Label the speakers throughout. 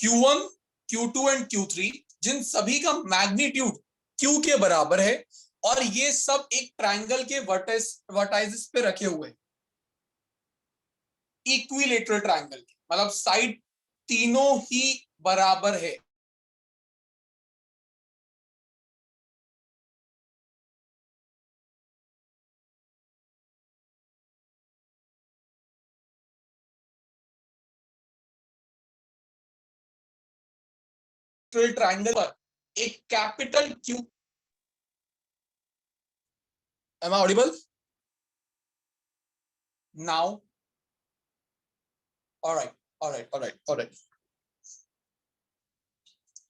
Speaker 1: Q1, Q2 and Q3, जिन सभी का magnitude Q के बराबर है, और ये सब एक ट्रायंगल के वर्टाइसेस पे रखे हुए हैं, इक्विलेटरल ट्रायंगल के, मतलब साइड तीनों ही बराबर है। ट्रायंगल पर एक capital Q, am I audible now? Alright, alright, alright, alright.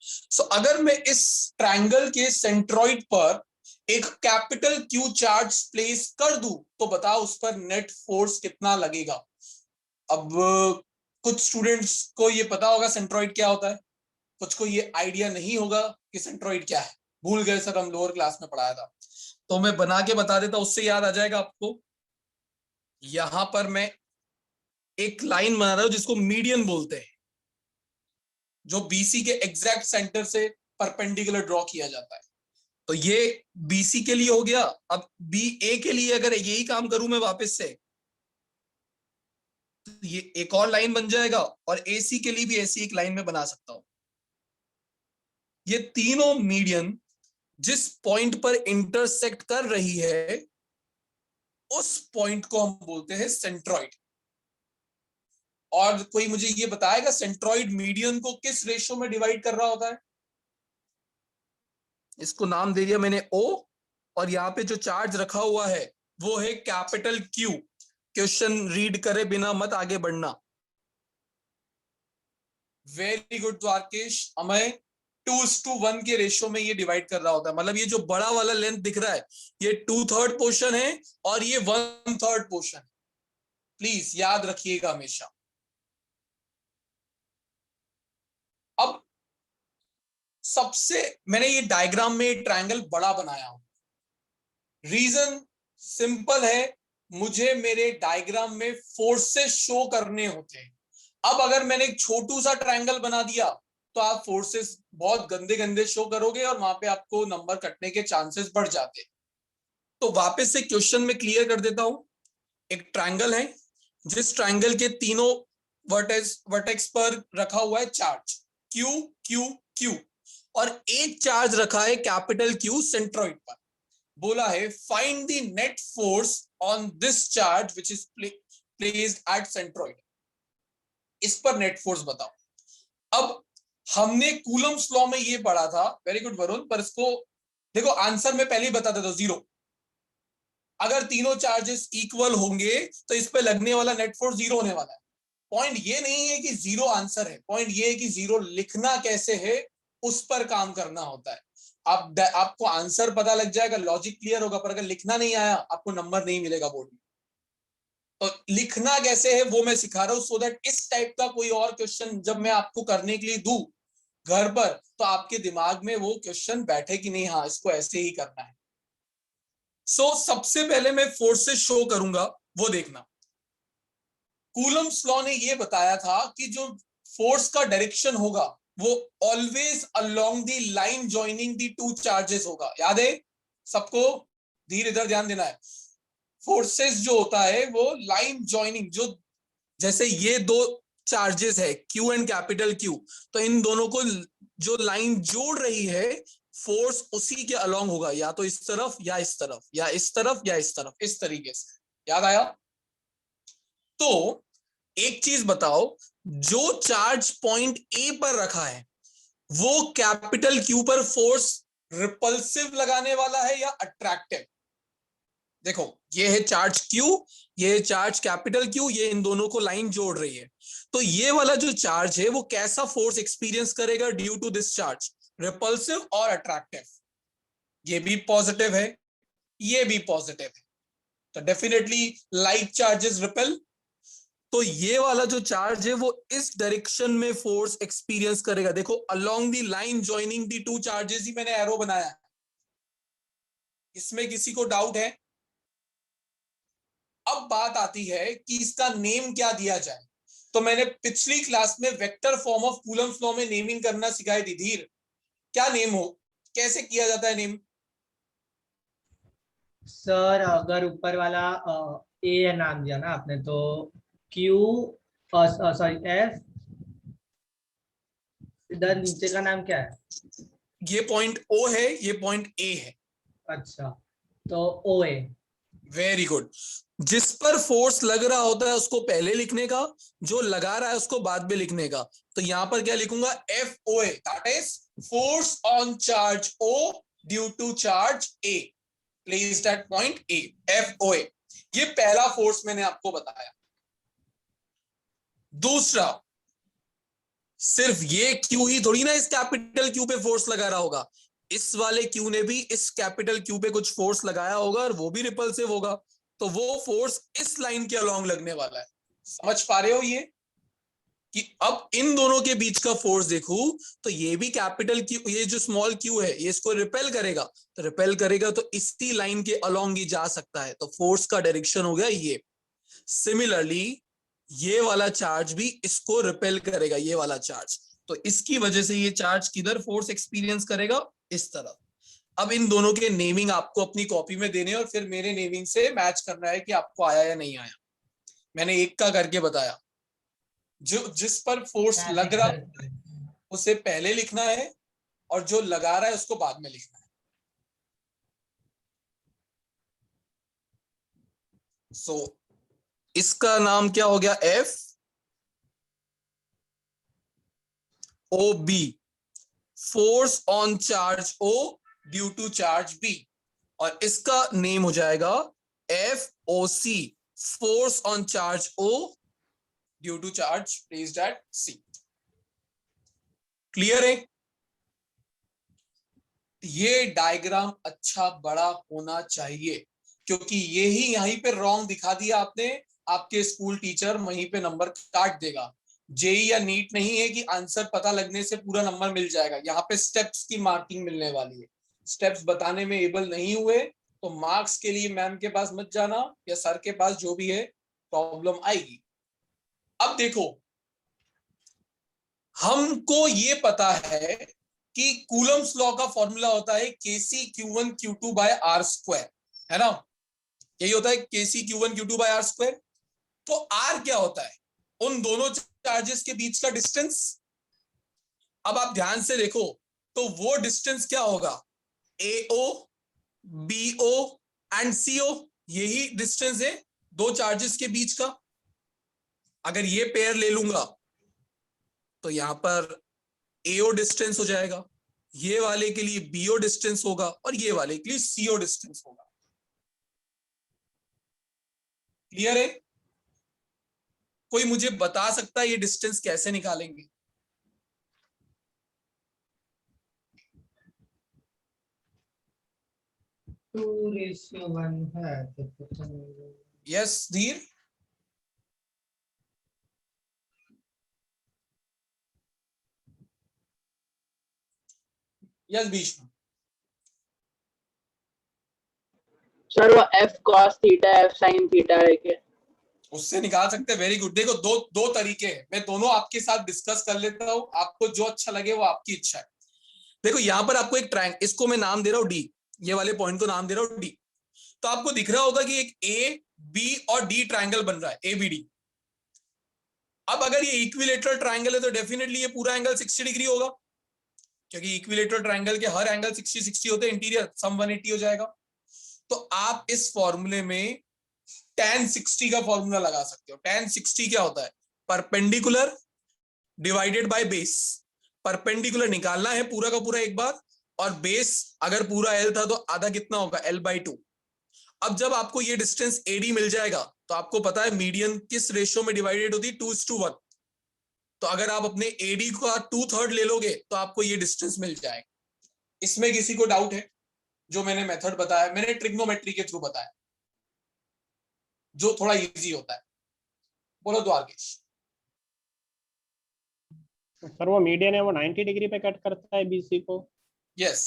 Speaker 1: So अगर मैं इस ट्रायंगल के सेंट्रॉइड पर एक कैपिटल Q चार्ज प्लेस कर दूं, तो बताओ उस पर नेट फोर्स कितना लगेगा? अब कुछ स्टूडेंट्स को ये पता होगा सेंट्रॉइड क्या होता है, कुछ को ये आइडिया नहीं होगा कि सेंट्रॉइड क्या है, भूल गए सर, हम लोअर क्लास में पढ़ाया था। तो मैं बना के बता देता, उससे याद आ जाएगा आपको। यहां पर मैं एक लाइन बना रहा हूं जिसको मीडियन बोलते हैं, जो बीसी के एग्जैक्ट सेंटर से परपेंडिकुलर ड्रॉ किया जाता है। तो ये बीसी के लिए हो गया। अब बी ए के लिए अगर यही काम करूं मैं वापस से, तो ये एक और लाइन बन जाएगा, और एसी के लिए भी ऐसी एक लाइन में बना सकता हूं। ये तीनों मीडियन जिस पॉइंट पर इंटरसेक्ट कर रही है, उस पॉइंट को हम बोलते हैं सेंट्रॉइड। और कोई मुझे ये बताएगा सेंट्रॉइड मीडियन को किस रेशियो में डिवाइड कर रहा होता है? इसको नाम दे दिया मैंने ओ, और यहां पे जो चार्ज रखा हुआ है वो है कैपिटल क्यू। क्वेश्चन रीड करे बिना मत आगे बढ़ना। Very good Dwarkesh. हमें 2:1 के रेशियो में ये डिवाइड कर रहा होता है। मतलब ये जो बड़ा वाला लेंथ दिख रहा है, ये 2/3 पोर्शन है, और ये 1/3 पोर्शन है। प्लीज याद रखिएगा हमेशा। अब सबसे मैंने ये डायग्राम में ट्रायंगल बड़ा बनाया हूं, रीजन सिंपल है, मुझे मेरे डायग्राम में फोर्सेस शो करने होते हैं। अब अगर मैंने एक छोटू सा ट्रायंगल बना दिया, तो आप फोर्सेस बहुत गंदे गंदे शो करोगे, और वहां पे आपको नंबर कटने के चांसेस बढ़ जाते। तो वापस से क्वेश्चन में क्लियर कर देता हूं। एक ट्रायंगल है, जिस ट्रायंगल के तीनों वर्टेक्स पर रखा हुआ है चार्ज क्यू क्यू क्यू, और एक चार्ज रखा है कैपिटल क्यू सेंट्रॉइड पर। बोला है find the net force on this charge which is placed at centroid. इस पर नेट फोर्स बताओ। अब हमने कूलम्स लॉ में ये पढ़ा था, वेरी गुड वरुण, पर इसको देखो आंसर में पहले ही बता देता हूं, 0। अगर तीनों चार्जेस इक्वल होंगे तो इस पे लगने वाला नेट फोर्स 0 होने वाला है। पॉइंट ये नहीं है कि 0 आंसर है, पॉइंट ये है कि 0 लिखना कैसे है, उस पर काम करना होता है। अब आपको आंसर पता लग जाएगा, लॉजिक क्लियर होगा, पर अगर लिखना नहीं आया आपको नंबर नहीं मिलेगा बोर्ड में। तो लिखना कैसे है वो मैं सिखा रहा हूं, सो दैट इस टाइप का कोई और क्वेश्चन जब मैं आपको करने के लिए दूं घर पर, तो आपके दिमाग में वो क्वेश्चन बैठे कि नहीं, हाँ इसको ऐसे ही करना है। सबसे पहले मैं फोर्सेस शो करूंगा, वो देखना। कूलम्स लॉ ने ये बताया था कि जो फोर्स का डायरेक्शन होगा वो always along the line joining the two charges होगा। याद है सबको? धीरे इधर ध्यान देना है। फोर्सेस जो होता है वो लाइन जॉइनिंग, जो जैसे ये दो चार्जेस है क्यू एंड कैपिटल क्यू, तो इन दोनों को जो लाइन जोड़ रही है, फोर्स उसी के अलोंग होगा, या तो इस तरफ या इस तरफ, या इस तरफ या इस तरफ, इस तरीके से। याद आया? तो एक चीज बताओ, जो चार्ज पॉइंट ए पर रखा है वो कैपिटल क्यू पर फोर्स रिपल्सिव लगाने वाला है या अट्रैक्टिव? देखो, ये है चार्ज क्यू, ये है चार्ज कैपिटल क्यू, ये इन दोनों को लाइन जोड़ रही है। तो ये वाला जो चार्ज है वो कैसा फोर्स एक्सपीरियंस करेगा due to this charge? Repulsive और अट्रैक्टिव। ये भी पॉजिटिव है, ये भी पॉजिटिव है, तो डेफिनेटली लाइक चार्जेस रिपेल। तो ये वाला जो चार्ज है वो इस डायरेक्शन में फोर्स एक्सपीरियंस करेगा। देखो, along the line joining the two charges ही मैंने एरो बनाया है। इसमें किसी को डाउट है? अब बात आती है कि इसका नेम क्या दिया जाए। तो मैंने पिछली क्लास में vector form of Coulomb's law में नेमिंग करना सिखाई थी। धीर, क्या नेम हो, कैसे किया जाता है नेम?
Speaker 2: सर अगर ऊपर वाला ए नाम दिया ना आपने, तो क्यू, सॉरी एफ, इधर नीचे का नाम क्या है?
Speaker 1: ये पॉइंट ओ है, ये पॉइंट ए है।
Speaker 2: अच्छा, तो ओ ए।
Speaker 1: Very good. जिस पर फोर्स लग रहा होता है उसको पहले लिखने का, जो लगा रहा है उसको बाद में लिखने का। तो यहां पर क्या लिखूंगा? F O A, that is force on charge O due to charge A, placed at point A, F O A. ये पहला फोर्स मैंने आपको बताया। दूसरा, सिर्फ ये क्यू ही थोड़ी ना इस कैपिटल क्यू पे फोर्स लगा रहा होगा, इस वाले क्यू ने भी इस कैपिटल क्यू पे कुछ फोर्स लगाया होगा और वो भी रिपल्सिव होगा। तो वो फोर्स इस लाइन के अलोंग लगने वाला है। समझ पा रहे हो ये कि अब इन दोनों के बीच का फोर्स देखूं तो ये भी कैपिटल क्यू, ये जो स्मॉल क्यू है ये इसको रिपेल करेगा, तो रिपेल करेगा तो इसी लाइन के अलोंग ही जा सकता है। तो फोर्स का डायरेक्शन हो गया ये। सिमिलरली ये वाला चार्ज भी इसको रिपेल करेगा, ये वाला चार्ज। तो इसकी वजह से ये चार्ज किधर फोर्स एक्सपीरियंस करेगा? इस तरफ। अब इन दोनों के नेमिंग आपको अपनी कॉपी में देने और फिर मेरे नेमिंग से मैच करना है कि आपको आया या नहीं आया। मैंने एक का करके बताया। जो जिस पर फोर्स लग रहा है उसे पहले लिखना है और जो लगा रहा है उसको बाद में लिखना है। सो इसका नाम क्या हो गया? F O B, force on charge O due to charge B. और इसका नेम हो जाएगा F O C, force on charge O due to charge placed at C. Clear है? ये डायग्राम अच्छा बड़ा होना चाहिए, क्योंकि ये ही यहीं पे रॉन्ग दिखा दिया आपने, आपके स्कूल टीचर वहीं पे नंबर काट देगा। जेई या नीट नहीं है कि आंसर पता लगने से पूरा नंबर मिल जाएगा। यहाँ पे स्टेप्स की मार्किंग मिलने वाली है। स्टेप्स बताने में एबल नहीं हुए तो मार्क्स के लिए मैम के पास मत जाना या सर के पास, जो भी है, प्रॉब्लम आएगी। अब देखो, हमको ये पता है कि कूलम्स लॉ का फॉर्मूला होता है K C Q one Q two by R square, है ना? यही होता है K C Q one Q two by R square. तो आर क्या होता है? उन दोनों चार्जेस के बीच का डिस्टेंस। अब आप ध्यान से देखो तो वो डिस्टेंस क्या होगा? एओ, बीओ एंड सीओ, यही डिस्टेंस है दो चार्जेस के बीच का। अगर ये पेयर ले लूंगा तो यहां पर एओ डिस्टेंस हो जाएगा, ये वाले के लिए बीओ डिस्टेंस होगा और ये वाले के लिए सीओ डिस्टेंस होगा। क्लियर है? कोई मुझे बता सकता है ये डिस्टेंस कैसे निकालेंगे?
Speaker 2: 2:1 है तो
Speaker 1: यस धीर। यस भीष्म।
Speaker 3: सर वो F cos theta F sine theta है क्या?
Speaker 1: उससे निकाल सकते हैं। Very good. देखो दो दो तरीके हैं, मैं दोनों आपके साथ डिस्कस कर लेता हूं, आपको जो अच्छा लगे वो आपकी इच्छा है। देखो यहां पर आपको एक ट्रायंगल, इसको मैं नाम दे रहा हूं डी, ये वाले पॉइंट को नाम दे रहा हूं डी। तो आपको दिख रहा होगा कि एक ए बी और डी ट्रायंगल बन रहा है, ए बी डी। अब अगर ये इक्विलेटरल ट्रायंगल है तो डेफिनेटली ये पूरा एंगल 60 डिग्री होगा, क्योंकि इक्विलेटरल ट्रायंगल के हर एंगल 60-60 होते हैं, इंटीरियर सम 180 हो जाएगा। तो आप इस फॉर्मूले में tan 60 का फॉर्मूला लगा सकते हो। tan 60 क्या होता है? Perpendicular divided by base. Perpendicular निकालना है पूरा का पूरा एक बार, और बेस अगर पूरा एल था तो आधा कितना होगा? l/2। अब जब आपको ये डिस्टेंस एडी मिल जाएगा तो आपको पता है मीडियन किस रेशियो में डिवाइडेड होती है? 2:1। तो अगर आप अपने एडी का 2/3 ले लोगे तो आपको ये डिस्टेंस मिल जाएगा। इसमें किसी को डाउट है? जो मैंने मेथड बताया, मैंने ट्रिग्नोमेट्री के थ्रू बताया, जो थोड़ा इजी होता है। बोलो द्वारकेश।
Speaker 4: सर वो मीडियन है वो 90 डिग्री पे कट करता है बीसी को?
Speaker 1: Yes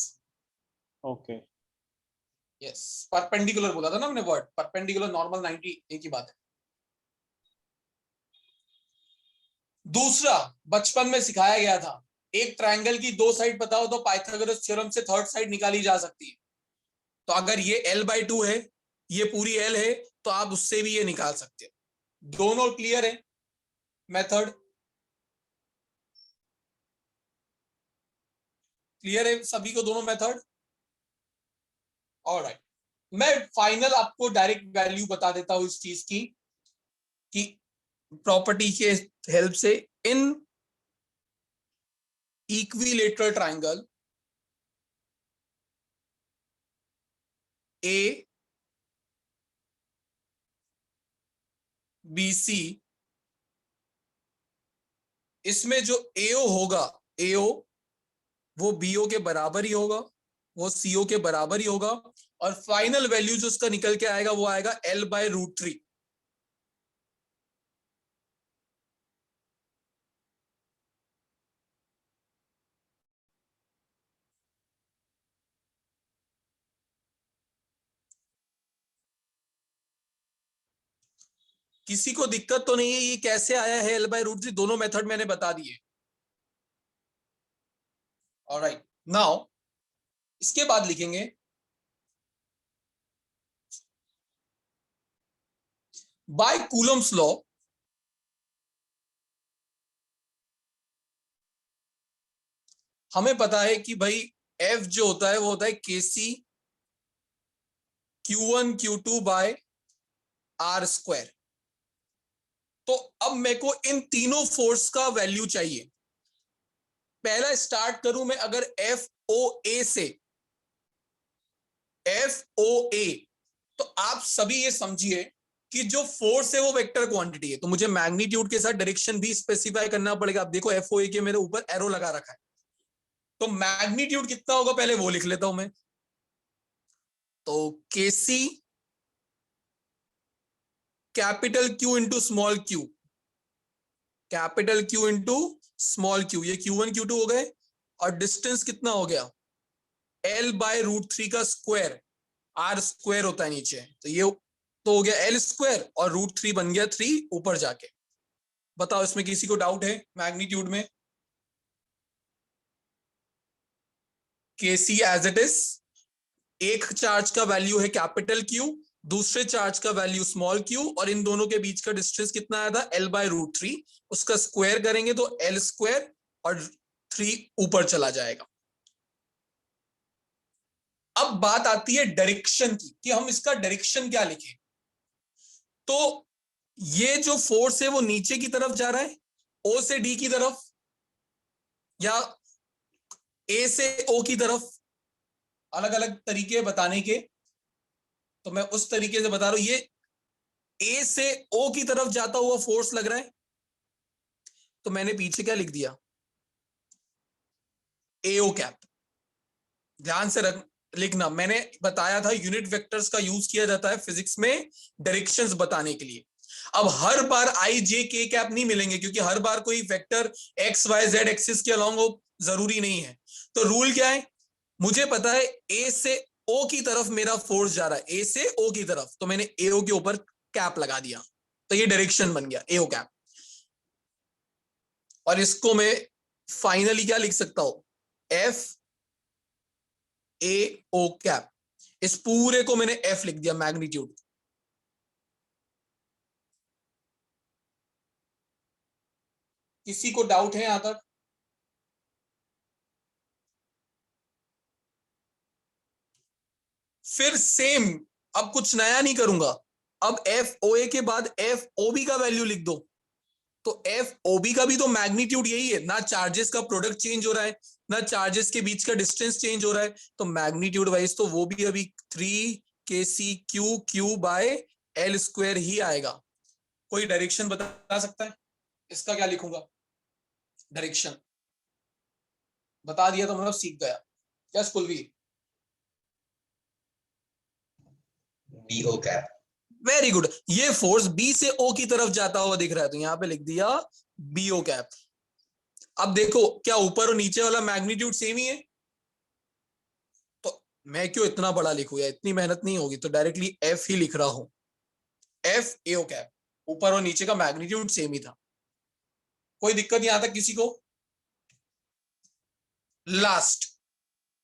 Speaker 4: okay.
Speaker 1: यस, परपेंडिकुलर बोला था ना हमने वर्ड, परपेंडिकुलर नॉर्मल 90 एक ही बात है। दूसरा, बचपन में सिखाया गया था, एक ट्रायंगल की दो साइड पता हो तो पाइथागोरस थ्योरम से थर्ड साइड निकाली जा सकती है। तो अगर ये l/2 है, ये पूरी l है, तो आप उससे भी ये निकाल सकते हो। दोनों क्लियर है मेथड? क्लियर है सभी को दोनों मेथड? ऑलराइट, मैं फाइनल आपको डायरेक्ट वैल्यू बता देता हूं इस चीज की कि प्रॉपर्टी के हेल्प से, इन equilateral triangle A B C, इसमें जो AO होगा, AO वो BO के बराबर ही होगा, वो CO के बराबर ही होगा, और फाइनल वैल्यू जो उसका निकल के आएगा वो आएगा L/√3। किसी को दिक्कत तो नहीं है ये कैसे आया है L/√3? दोनों मेथड मैंने बता दिए। ऑलराइट, नाउ इसके बाद लिखेंगे बाय कूलम्स लॉ हमें पता है कि भाई F जो होता है वो होता है KC Q1 Q2 bye R²। तो अब मेरे को इन तीनों फोर्स का वैल्यू चाहिए। पहला स्टार्ट करूं मैं अगर FOA से, FOA, तो आप सभी ये समझिए कि जो फोर्स है वो वेक्टर क्वांटिटी है, तो मुझे मैग्नीट्यूड के साथ डायरेक्शन भी स्पेसिफाई करना पड़ेगा। आप देखो FOA के मेरे ऊपर एरो लगा रखा है, तो मैग्नीट्यूड कितना होगा पहले वो लिख लेता हूं मैं। तो KC capital Q into small Q, capital Q into small Q, ये Q1 Q2 हो गए, और डिस्टेंस कितना हो गया L/√3 का स्क्वायर, R² होता है नीचे, तो ये तो हो गया L² और √3 बन गया 3 ऊपर जाके। बताओ इसमें किसी को डाउट है मैग्नीट्यूड में? KC एज इट इज, एक चार्ज का वैल्यू है कैपिटल Q, दूसरे चार्ज का वैल्यू स्मॉल q, और इन दोनों के बीच का डिस्टेंस कितना आया था L/√3, उसका स्क्वायर करेंगे तो L² और 3 ऊपर चला जाएगा। अब बात आती है डायरेक्शन की कि हम इसका डायरेक्शन क्या लिखें। तो ये जो फोर्स है वो नीचे की तरफ जा रहा है O से D की तरफ, या A से O की तरफ, अलग अलग तरीके बताने के, तो मैं उस तरीके से बता रहा हूं। ये A से O की तरफ जाता हुआ फोर्स लग रहा है, तो मैंने पीछे क्या लिख दिया, AO कैप। ध्यान से लिखना, मैंने बताया था यूनिट वेक्टर्स का यूज किया जाता है फिजिक्स में डायरेक्शंस बताने के लिए। अब हर बार I J K कैप नहीं मिलेंगे, क्योंकि हर बार कोई vector X Y Z axis के अलोंग हो जरूरी नहीं है। तो रूल क्या है, मुझे पता है A से O की तरफ मेरा फोर्स जा रहा है, A से O की तरफ, तो मैंने AO के ऊपर कैप लगा दिया, तो ये डायरेक्शन बन गया AO कैप। और इसको मैं फाइनली क्या लिख सकता हूं, FAO कैप। इस पूरे को मैंने F लिख दिया मैग्नीट्यूड। किसी को डाउट है यहां तक? फिर सेम, अब कुछ नया नहीं करूंगा, अब FOA के बाद FOB का वैल्यू लिख दो। तो FOB का भी तो मैग्नीट्यूड यही है ना, चार्जेस का प्रोडक्ट चेंज हो रहा है, ना चार्जेस के बीच का डिस्टेंस चेंज हो रहा है, तो मैग्नीट्यूड वाइज तो वो भी अभी 3KCQ/L² ही आएगा। कोई डायरेक्शन बता सकता है इसका क्या लिखूंगा? डायरेक्शन बता दिया तो मतलब सीख गया क्या स्कूल भी?
Speaker 5: BO cap.
Speaker 1: वेरी गुड, ये फोर्स B से O की तरफ जाता हुआ दिख रहा है, तो यहां पे लिख दिया BO कैप। अब देखो क्या ऊपर और नीचे वाला मैग्नीट्यूड सेम ही है, तो मैं क्यों इतना बड़ा लिखूं, या इतनी मेहनत नहीं होगी, तो डायरेक्टली F ही लिख रहा हूं, FAO कैप। ऊपर और नीचे का मैग्नीट्यूड सेम ही था। कोई दिक्कत यहां तक किसी को? लास्ट,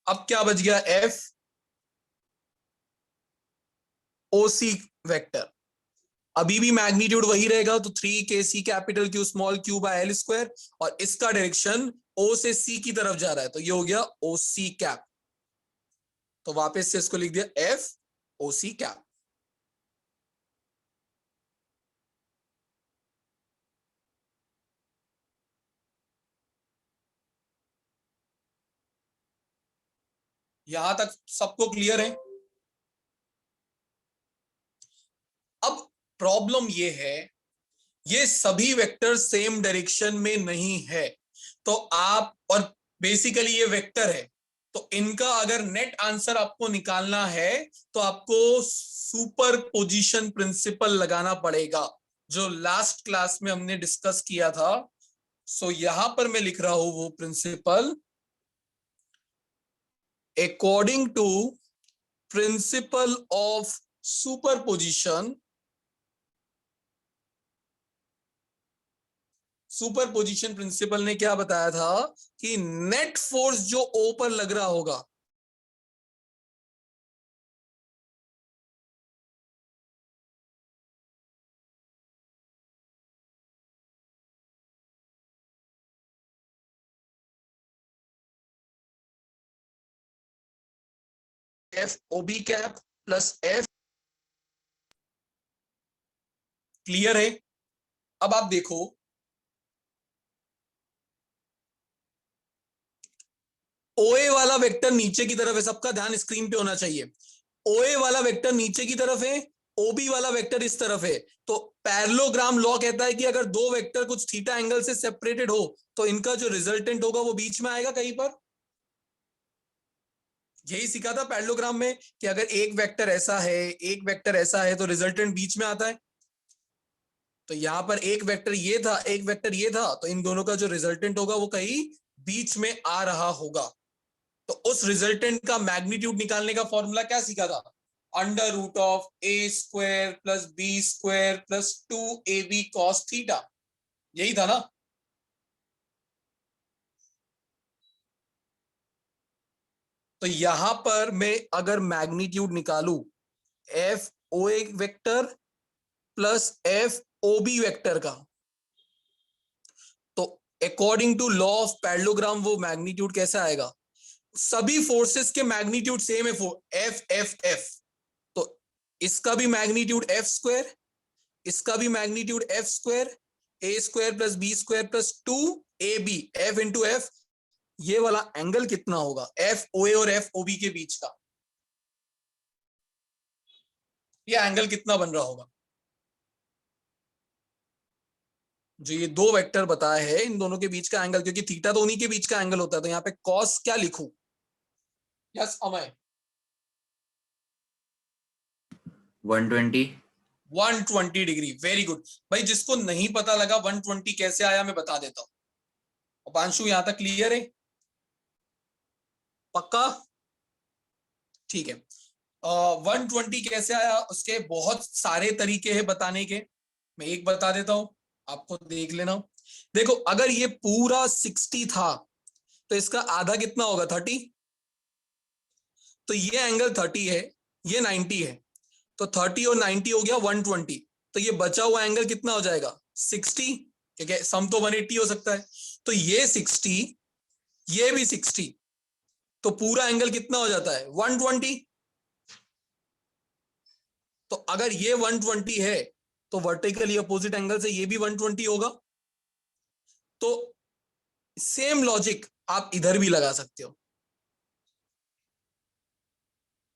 Speaker 1: अब क्या बच गया? एफ ओ सी वेक्टर, अभी भी मैग्नीट्यूड वही रहेगा, तो 3 kc capital Q small Q by L square, और इसका डायरेक्शन ओ से सी की तरफ जा रहा है, तो ये हो गया ओ सी कैप। तो वापस से इसको लिख दिया एफ ओ सी कैप। यहां तक सबको क्लियर है? अब प्रॉब्लम ये है, ये सभी वेक्टर सेम डायरेक्शन में नहीं है, तो आप, और बेसिकली ये वेक्टर है, तो इनका अगर नेट आंसर आपको निकालना है तो आपको सुपर पोजिशन प्रिंसिपल लगाना पड़ेगा, जो लास्ट क्लास में हमने डिस्कस किया था। सो यहां पर मैं लिख रहा हूं वो principle, according to principle of superposition, superposition principle ने क्या बताया था कि नेट फोर्स जो ओ पर लग रहा होगा, F O B cap plus F, clear है? अब आप देखो, ओए वाला वेक्टर नीचे की तरफ है, सबका ध्यान स्क्रीन पे होना चाहिए। ओए वाला वेक्टर नीचे की तरफ है, ओबी वाला वेक्टर इस तरफ है, तो पैरेललोग्राम लॉ कहता है कि अगर दो वेक्टर कुछ थीटा एंगल से सेपरेटेड हो तो इनका जो रिजल्टेंट होगा वो बीच में आएगा कहीं पर। यही सीखा था पैरेललोग्राम में कि अगर एक वेक्टर ऐसा है, एक वेक्टर ऐसा है, तो रिजल्टेंट बीच में आता है। तो यहां पर एक वेक्टर ये था, एक वेक्टर ये था, तो इन दोनों का जो रिजल्टेंट होगा वो कहीं बीच में आ रहा होगा। तो उस रिजल्टेंट का मैग्नीट्यूड निकालने का फॉर्मूला क्या सीखा था? Under root of A square plus B square plus 2ab cos theta, यही था ना? तो यहां पर मैं अगर मैग्नीट्यूड निकालू F O A vector plus F O B vector का, तो according to law of parallelogram वो मैग्नीट्यूड कैसा आएगा? सभी फोर्सेस के मैग्नीट्यूड सेम है, एफ एफ एफ, तो इसका भी मैग्नीट्यूड एफ स्क्वायर, इसका भी magnitude F square, A square plus B square plus 2ab, F into F, ये वाला एंगल कितना होगा एफ ओ ए और एफ ओ बी के बीच का? ये एंगल कितना बन रहा होगा? जो ये दो वेक्टर बताए हैं इन दोनों के बीच का एंगल, क्योंकि थीटा तो उन्हीं के बीच का एंगल होता है, तो यहाँ पे कॉस क्या लिखूं? Yes Amay?
Speaker 5: 120.
Speaker 1: 120 degree, very good भाई। जिसको नहीं पता लगा 120 कैसे आया मैं बता देता हूं। पांशु यहां तक क्लियर है? पक्का? ठीक है। 120 कैसे आया उसके बहुत सारे तरीके हैं बताने के, मैं एक बता देता हूं, आपको देख लेना। देखो, अगर ये पूरा 60 था तो इसका आधा कितना होगा? 30। तो ये एंगल 30 है, ये 90 है, तो 30 और 90 हो गया 120, तो ये बचा हुआ एंगल कितना हो जाएगा? 60, क्योंकि सम तो 180 हो सकता है, तो ये 60, ये भी 60, तो पूरा एंगल कितना हो जाता है? 120। तो अगर ये 120 है तो वर्टिकली अपोजिट एंगल से ये भी 120 होगा। तो सेम लॉजिक आप इधर भी लगा सकते हो।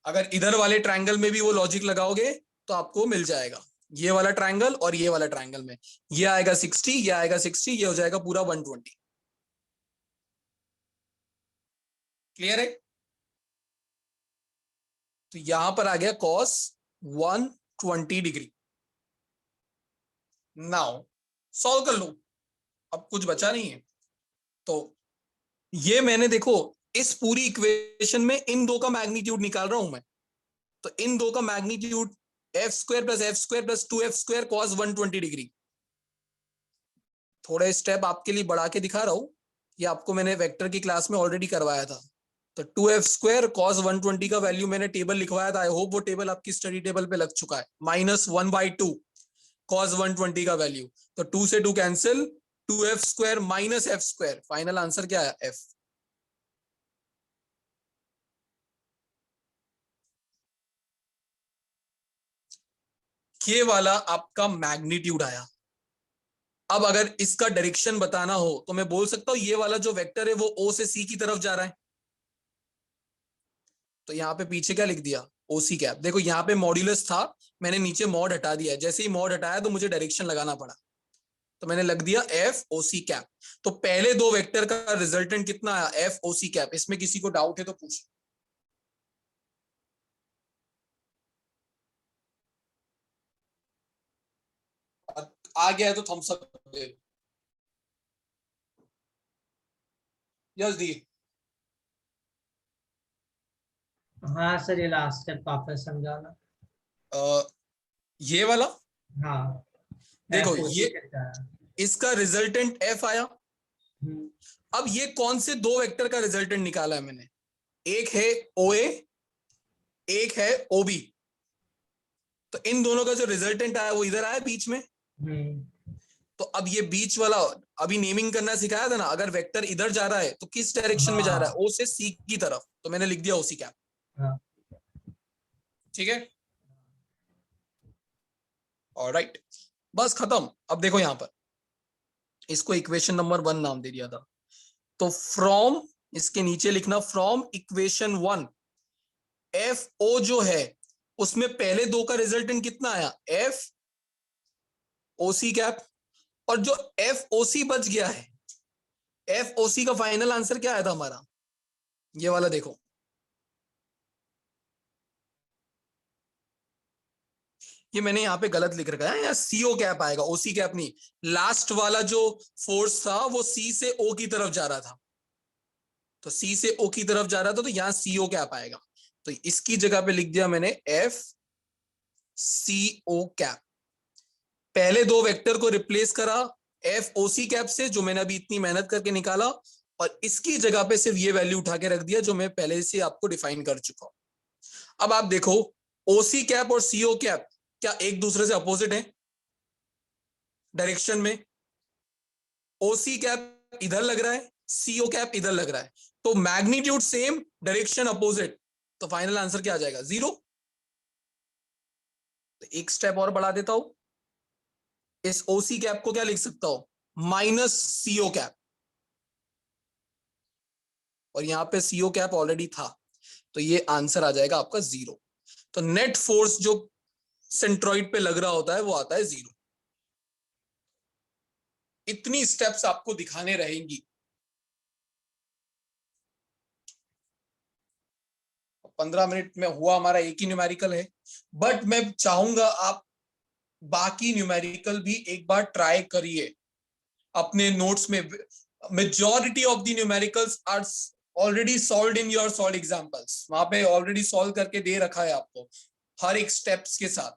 Speaker 1: अगर इधर वाले ट्रायंगल में भी वो लॉजिक लगाओगे तो आपको मिल जाएगा, ये वाला ट्रायंगल और ये वाला ट्रायंगल में ये आएगा 60, ये आएगा 60, ये हो जाएगा पूरा 120। क्लियर है? तो यहां पर आ गया cos 120 डिग्री। नाउ सॉल्व कर लो, अब कुछ बचा नहीं है। तो ये मैंने देखो इस पूरी इक्वेशन में इन दो का मैग्नीट्यूड निकाल रहा हूं मैं, तो इन दो का magnitude F square plus 2f square cos 120 degree. थोड़ा स्टेप आपके लिए बढ़ा के दिखा रहा हूं, ये आपको मैंने वेक्टर की क्लास में ऑलरेडी करवाया था। तो 2f² cos 120 का वैल्यू मैंने टेबल लिखवाया था, आई होप वो टेबल आपकी स्टडी टेबल पे लग चुका है। -1/2 cos 120 का वैल्यू, तो 2 से 2 cancel, 2f² minus f², final answer क्या है f। ये वाला आपका मैग्नीट्यूड आया। अब अगर इसका डायरेक्शन बताना हो तो मैं बोल सकता हूं ये वाला जो वेक्टर है वो O से C की तरफ जा रहा है, तो यहाँ पे पीछे क्या लिख दिया, OC कैप। देखो यहाँ पे मॉड्यूलस था, मैंने नीचे मॉड हटा दिया, जैसे ही मॉड हटाया तो मुझे डायरेक्शन लगाना पड़ा, तो मैंने लग दिया FOC कैप। तो पहले दो वेक्टर का रिजल्टेंट कितना आया, FOC कैप। इसमें किसी को डाउट है तो पूछ। आ गया है तो थम्स अप दे। यस दी।
Speaker 2: हाँ सर, ये लास्ट स्टेप वापस समझाना।
Speaker 1: ये वाला
Speaker 2: हाँ
Speaker 1: देखो,
Speaker 2: FOC
Speaker 1: ये
Speaker 2: कहता है।
Speaker 1: इसका रिजल्टेंट F आया।
Speaker 2: हम्म,
Speaker 1: अब ये कौन से दो वेक्टर का रिजल्टेंट निकाला है मैंने, एक है OA, एक है OB। तो इन दोनों का जो रिजल्टेंट आया वो इधर आया बीच में। तो अब ये बीच वाला अभी नेमिंग करना सिखाया था ना, अगर वेक्टर इधर जा रहा है तो किस डायरेक्शन में जा रहा है, O से C की तरफ, तो मैंने लिख दिया OC कैप।
Speaker 2: हाँ।
Speaker 1: ठीक है, ऑलराइट, बस खत्म। अब देखो यहां पर इसको इक्वेशन नंबर 1 नाम दे दिया था, तो फ्रॉम, इसके नीचे लिखना फ्रॉम इक्वेशन 1 FO जो है उसमें पहले दो का रिजल्टेंट कितना आया, FOC कैप। और जो FOC बच गया है, FOC का फाइनल आंसर क्या आया था हमारा, ये वाला देखो, ये मैंने यहाँ पे गलत लिख रखा है, यहाँ CO कैप आएगा, OC कैप नहीं। लास्ट वाला जो फोर्स था वो C से O की तरफ जा रहा था, तो C से O की तरफ जा रहा था, तो यहाँ CO कैप आएगा। तो इसकी जगह पे लिख दिया मैंने FCO कैप। पहले दो वेक्टर को रिप्लेस करा FOC कैप से, जो मैंने अभी इतनी मेहनत करके निकाला, और इसकी जगह पे सिर्फ ये वैल्यू उठा के रख दिया जो मैं पहले से आपको डिफाइन कर चुका हूं। अब आप देखो OC कैप और CO कैप क्या एक दूसरे से अपोजिट है डायरेक्शन में? OC कैप इधर लग रहा है, CO कैप इधर लग रहा है, तो मैग्नीट्यूड सेम, डायरेक्शन अपोजिट, तो फाइनल आंसर क्या आ जाएगा, 0। तो एक स्टेप और बढ़ा देता हूं, इस OC कैप को क्या लिख सकता हूं, -CO कैप, और यहां पे CO कैप ऑलरेडी था, तो ये आंसर आ जाएगा आपका 0। तो नेट फोर्स जो सेंट्रॉइड पे लग रहा होता है वो आता है 0। इतनी स्टेप्स आपको दिखाने रहेंगी। 15 मिनट में हुआ हमारा एक ही न्यूमेरिकल है, बट मैं चाहूंगा आप बाकी न्यूमेरिकल भी एक बार ट्राई करिए अपने नोट्स में। Majority of the numericals are already solved in your solve examples, वहां पे ऑलरेडी सॉल्व करके दे रखा है आपको हर एक स्टेप्स के साथ।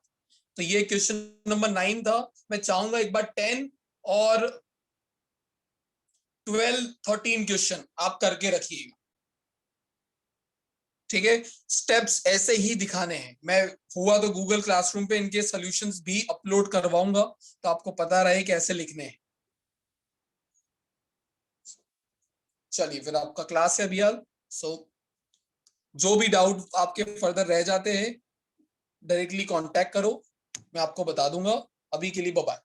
Speaker 1: तो ये क्वेश्चन नंबर 9 था। मैं चाहूंगा एक बार 10 और 12, 13 क्वेश्चन आप करके रखिएगा, ठीक है। स्टेप्स ऐसे ही दिखाने हैं। मैं हुआ तो गूगल क्लासरूम पे इनके सॉल्यूशंस भी अपलोड करवाऊंगा, तो आपको पता रहे कैसे लिखने हैं। चलिए फिर आपका क्लास है अभी हाल। जो भी डाउट आपके फर्दर रह जाते हैं डायरेक्टली कांटेक्ट करो, मैं आपको बता दूंगा। अभी के लिए बाय बाय।